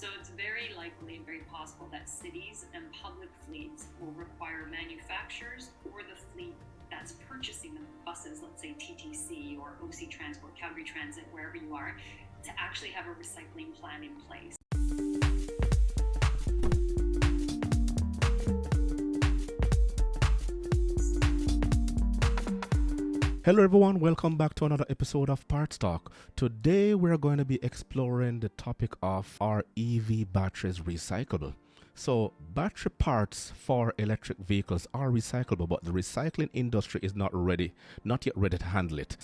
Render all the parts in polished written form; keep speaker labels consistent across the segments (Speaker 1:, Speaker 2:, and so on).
Speaker 1: So it's very likely and very possible that cities and public fleets will require manufacturers or the fleet that's purchasing the buses, let's say TTC or OC Transport, Calgary Transit, wherever you are, to actually have a recycling plan in place.
Speaker 2: Hello everyone, welcome back to another episode of Parts Talk. Today we're going to be exploring the topic of are EV batteries recyclable? So battery parts for electric vehicles are recyclable, but the recycling industry is not yet ready to handle it.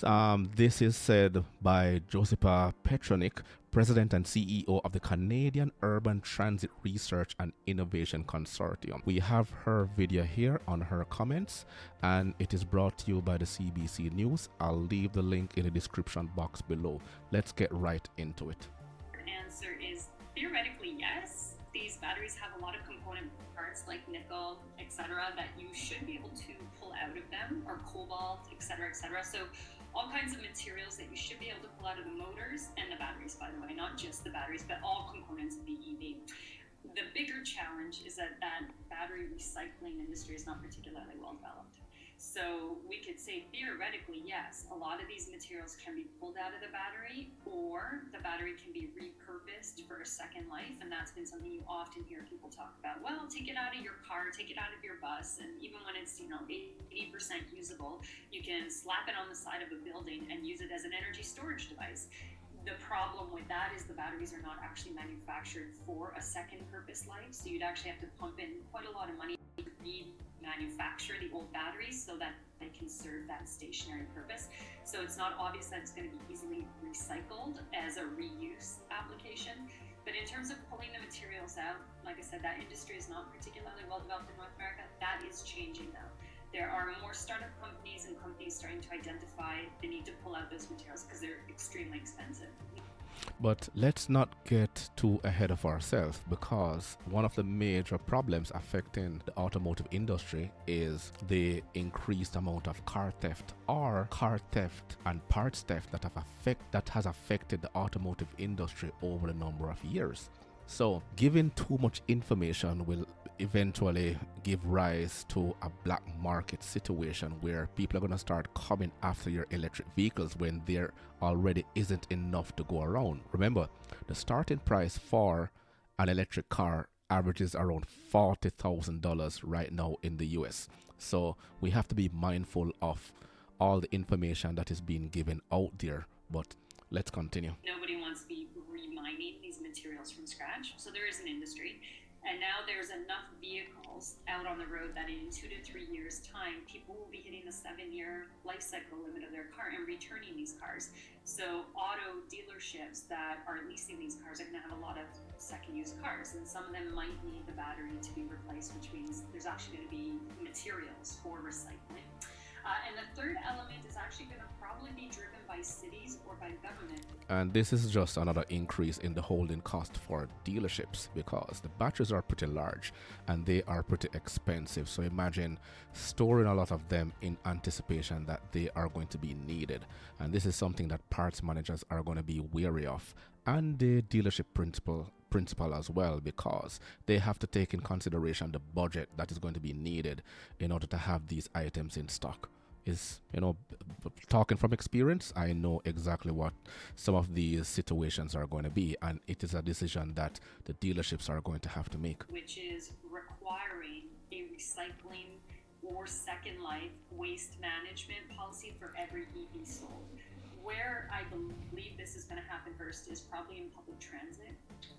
Speaker 2: This is said by Josipa Petrunic, President and CEO of the Canadian Urban Transit Research and Innovation Consortium. We have her video here on her comments, and it is brought to you by the CBC News. I'll leave the link in the description box below. Let's get right into it.
Speaker 1: The answer is theoretically yes. These batteries have a lot of component parts like nickel, etc., that you should be able to pull out of them, or cobalt, etc., etc. So all kinds of materials that you should be able to pull out of the motors and the batteries, by the way, not just the batteries, but all components of the EV. The bigger challenge is that battery recycling industry is not particularly well developed. So we could say theoretically, yes, a lot of these materials can be pulled out of the battery, or the battery can be repurposed for a second life. And that's been something you often hear people talk about. Well, take it out of your car, take it out of your bus. And even when it's, 80% usable, you can slap it on the side of a building and use it as an energy storage device. The problem with that is the batteries are not actually manufactured for a second purpose life. So you'd actually have to pump in quite a lot of money to remanufacture the old batteries so that they can serve that stationary purpose. So it's not obvious that it's going to be easily recycled as a reuse application. But in terms of pulling the materials out, like I said, that industry is not particularly well developed in North America. That is changing now. There are more startup companies and companies starting to identify the need to pull out those materials because they're extremely expensive.
Speaker 2: But let's not get too ahead of ourselves, because one of the major problems affecting the automotive industry is the increased amount of car theft and parts theft that has affected the automotive industry over a number of years. So giving too much information will eventually give rise to a black market situation where people are going to start coming after your electric vehicles when there already isn't enough to go around. Remember, the starting price for an electric car averages around $40,000 right now in the US. So we have to be mindful of all the information that is being given out there. But let's continue.
Speaker 1: Nobody wants to be remining these materials from scratch. So there is an industry. And now there's enough vehicles out on the road that in 2 to 3 years' time, people will be hitting the 7-year life cycle limit of their car and returning these cars. So auto dealerships that are leasing these cars are going to have a lot of second-use cars, and some of them might need the battery to be replaced, which means there's actually going to be materials for recycling. And the third element is actually going to probably be driven by cities or by government.
Speaker 2: And this is just another increase in the holding cost for dealerships, because the batteries are pretty large and they are pretty expensive. So imagine storing a lot of them in anticipation that they are going to be needed. And this is something that parts managers are going to be wary of, and the dealership principal as well, because they have to take in consideration the budget that is going to be needed in order to have these items in stock. Talking from experience, I know exactly what some of these situations are going to be, and it is a decision that the dealerships are going to have to make,
Speaker 1: which is requiring a recycling or second life waste management policy for every EV sold. Where I believe this is going to happen first is probably in public transit,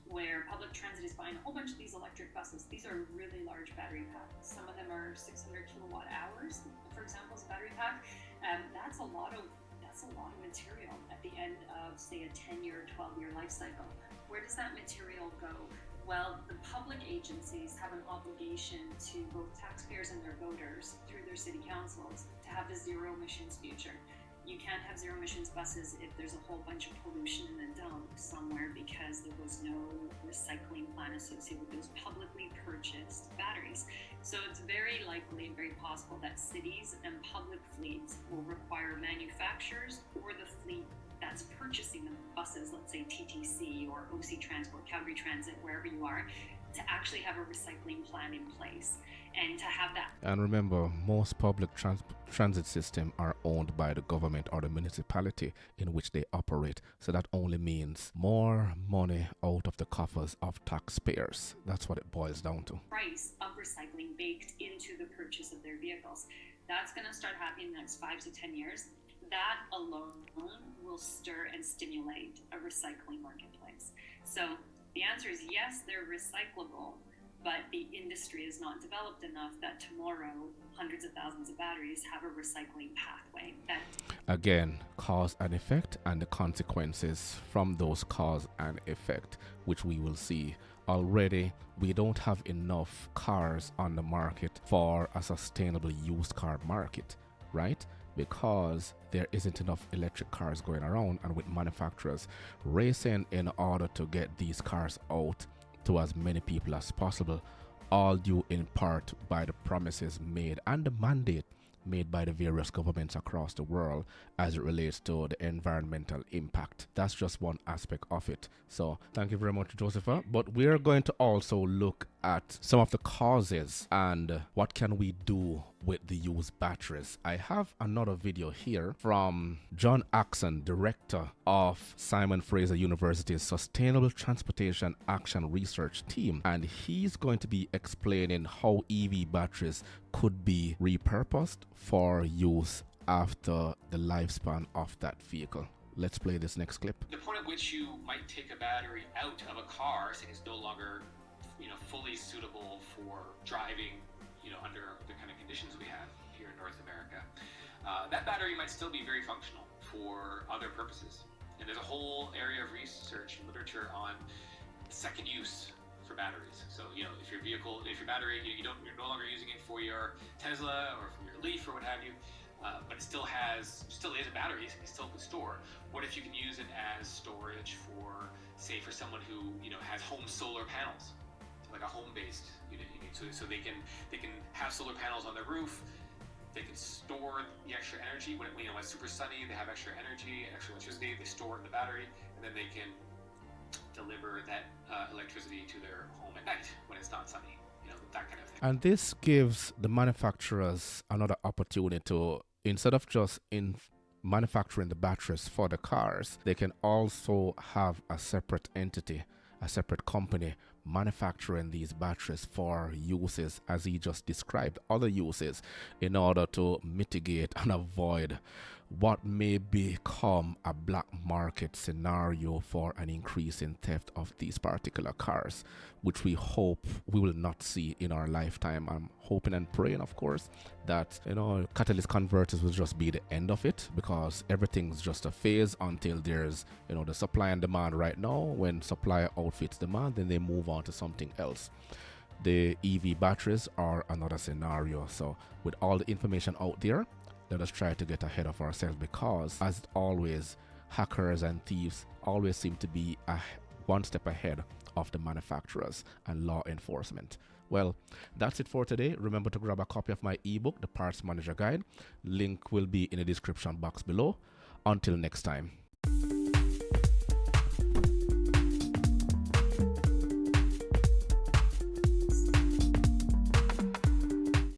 Speaker 1: where public transit is buying a whole bunch of these electric buses. These are really large battery packs. Some of them are 600 kilowatt hours, for example, as a battery pack. That's a lot of material at the end of, say, a 10-year, 12-year life cycle. Where does that material go? Well, the public agencies have an obligation to both taxpayers and their voters through their city councils to have a zero emissions future. You can't have zero emissions buses if there's a whole bunch of pollution in the dump somewhere because there was no recycling plan associated with those publicly purchased batteries. So it's very likely and very possible that cities and public fleets will require manufacturers or the fleet that's purchasing the buses, let's say TTC or OC Transport, Calgary Transit, wherever you are, to actually have a recycling plan in place and to have that.
Speaker 2: And remember, most public transit systems are owned by the government or the municipality in which they operate. So that only means more money out of the coffers of taxpayers. That's what it boils down to.
Speaker 1: Price of recycling baked into the purchase of their vehicles. That's going to start happening in the next 5 to 10 years. That alone will stir and stimulate a recycling marketplace. So the answer is yes, they're recyclable, but the industry is not developed enough that tomorrow hundreds of thousands of batteries have a recycling pathway.
Speaker 2: Again, cause and effect, and the consequences from those cause and effect, which we will see. Already, we don't have enough cars on the market for a sustainable used car market, right? Because there isn't enough electric cars going around, and with manufacturers racing in order to get these cars out to as many people as possible, all due in part by the promises made and the mandate made by the various governments across the world as it relates to the environmental impact. That's just one aspect of it. So thank you very much, Josipa. But we're going to also look at some of the causes and what can we do with the used batteries. I have another video here from John Axon, director of Simon Fraser University's Sustainable Transportation Action Research Team, and he's going to be explaining how EV batteries could be repurposed for use after the lifespan of that vehicle. Let's play this next clip.
Speaker 3: The point at which you might take a battery out of a car, saying it's no longer, fully suitable for driving, under the kind of conditions we have here in North America, that battery might still be very functional for other purposes. And there's a whole area of research and literature on second use for batteries. So, if your battery, you're no longer using it for your Tesla or for your Leaf or what have you, but it still is a battery, it still can store. What if you can use it as storage for, say, for someone who, has home solar panels, like a home-based unit. So they can have solar panels on their roof. They can store the extra energy when it's super sunny. They have extra energy, extra electricity. They store it in the battery, and then they can deliver that electricity to their home at night when it's not sunny. That kind of thing.
Speaker 2: And this gives the manufacturers another opportunity to, instead of just manufacturing the batteries for the cars, they can also have a separate entity, a separate company manufacturing these batteries for uses, as he just described, other uses, in order to mitigate and avoid what may become a black market scenario for an increase in theft of these particular cars, which we hope we will not see in our lifetime. I'm hoping and praying, of course, that catalyst converters will just be the end of it, because everything's just a phase until there's the supply and demand. Right now, when supply outfits demand, then they move on to something else. The EV batteries are another scenario. So with all the information out there, let us try to get ahead of ourselves, because as always, hackers and thieves always seem to be one step ahead of the manufacturers and law enforcement. Well, that's it for today. Remember to grab a copy of my ebook, The Parts Manager Guide. Link will be in the description box below. Until next time.